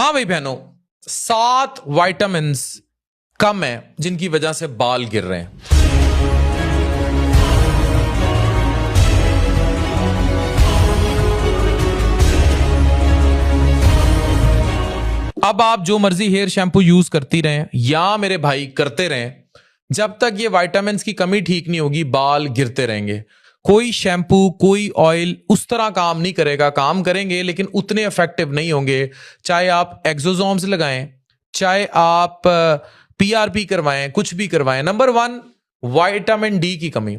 हाँ भाई बहनों, 7 विटामिन्स कम है जिनकी वजह से बाल गिर रहे हैं। अब आप जो मर्जी हेयर शैम्पू यूज करती रहें या मेरे भाई करते रहें, जब तक ये विटामिन्स की कमी ठीक नहीं होगी बाल गिरते रहेंगे। कोई शैम्पू कोई ऑयल उस तरह काम नहीं करेगा, काम करेंगे लेकिन उतने इफेक्टिव नहीं होंगे। चाहे आप एक्सोसोम्स लगाएं, चाहे आप पीआरपी करवाएं, कुछ भी करवाएं। नंबर 1, विटामिन डी की कमी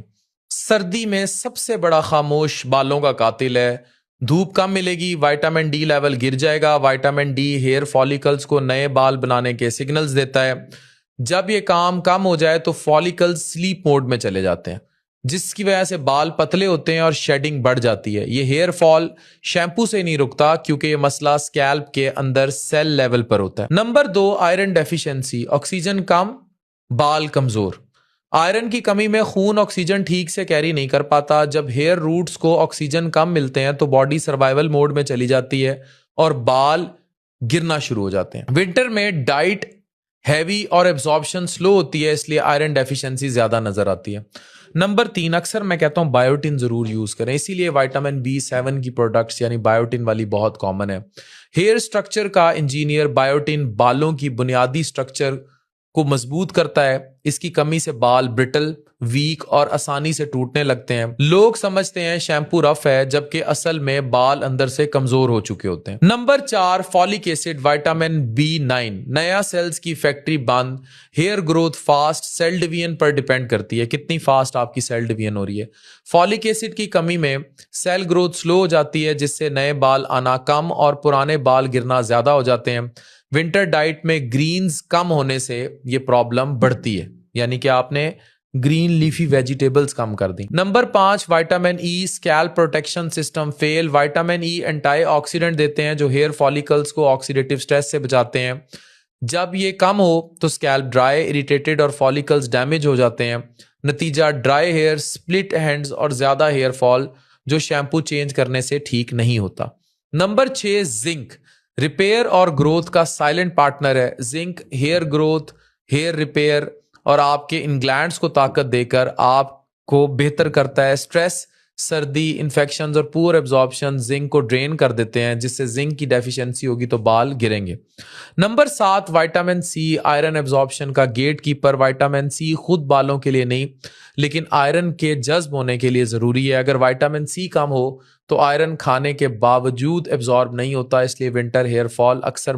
सर्दी में सबसे बड़ा खामोश बालों का कातिल है। धूप कम मिलेगी, विटामिन डी लेवल गिर जाएगा। विटामिन डी हेयर फॉलिकल्स को नए बाल बनाने के सिग्नल्स देता है। जब ये काम कम हो जाए तो फॉलिकल्स स्लीप मोड में चले जाते हैं, जिसकी वजह से बाल पतले होते हैं और शेडिंग बढ़ जाती है। ये हेयर फॉल शैम्पू से नहीं रुकता क्योंकि ये मसला स्कैल्प के अंदर सेल लेवल पर होता है। Number 2, iron deficiency. ऑक्सीजन कम, बाल कमजोर। आयरन की कमी में खून ऑक्सीजन ठीक से कैरी नहीं कर पाता। जब हेयर रूट्स को ऑक्सीजन कम मिलते हैं तो बॉडी सर्वाइवल मोड में चली जाती है और बाल गिरना शुरू हो जाते हैं। विंटर में डाइट हैवी और एब्जॉर्प्शन स्लो होती है, इसलिए आयरन डेफिशिएंसी ज्यादा नजर आती है। नंबर 3, अक्सर मैं कहता हूं बायोटिन जरूर यूज करें, इसीलिए विटामिन B7 की प्रोडक्ट्स यानी बायोटिन वाली बहुत कॉमन है। हेयर स्ट्रक्चर का इंजीनियर बायोटिन बालों की बुनियादी स्ट्रक्चर को मजबूत करता है। इसकी कमी से बाल ब्रिटल, वीक और आसानी से टूटने लगते हैं। लोग समझते हैं शैम्पू रफ है, जबकि असल में बाल अंदर से कमजोर हो चुके होते हैं। Number 4, folic acid vitamin B9। नया सेल्स की फैक्ट्री बंद, hair growth fast, cell division पर डिपेंड करती है कितनी फास्ट आपकी सेल डिवीजन हो रही है। फॉलिक एसिड की कमी में सेल ग्रोथ स्लो हो जाती है, जिससे नए बाल आना कम और पुराने बाल गिरना ज्यादा हो जाते हैं। विंटर डाइट में ग्रीन्स कम होने से ये प्रॉब्लम बढ़ती है, यानी कि आपने ग्रीन लीफी वेजिटेबल्स कम कर दी। Number 5, vitamin E scalp protection system fail. Vitamin E antioxidant देते हैं जो हेयर फॉलिकल्स को ऑक्सीडेटिव स्ट्रेस से बचाते हैं। जब ये कम हो तो स्कैल्प ड्राई, इरिटेटेड और फॉलिकल्स डैमेज हो जाते हैं। नतीजा ड्राई हेयर, स्प्लिट हैंड्स और ज्यादा हेयर फॉल जो शैम्पू चेंज करने से ठीक नहीं होता। नंबर 6, जिंक रिपेयर और ग्रोथ का साइलेंट पार्टनर है। Zinc hair growth, hair repair और आपके इन ग्लैंड्स को ताकत देकर आपको बेहतर करता है। स्ट्रेस, सर्दी, इन्फेक्शंस और पुअर एब्जॉर्प्शन जिंक को ड्रेन कर देते हैं, जिससे जिंक की डेफिशिएंसी होगी तो बाल गिरेंगे। Number 7, vitamin C iron absorption का गेट कीपर। विटामिन सी खुद बालों के लिए नहीं लेकिन आयरन के जज्ब होने के लिए जरूरी है। अगर विटामिन सी कम हो तो आयरन खाने के बावजूद एब्जॉर्ब नहीं होता, इसलिए विंटर हेयर फॉल अक्सर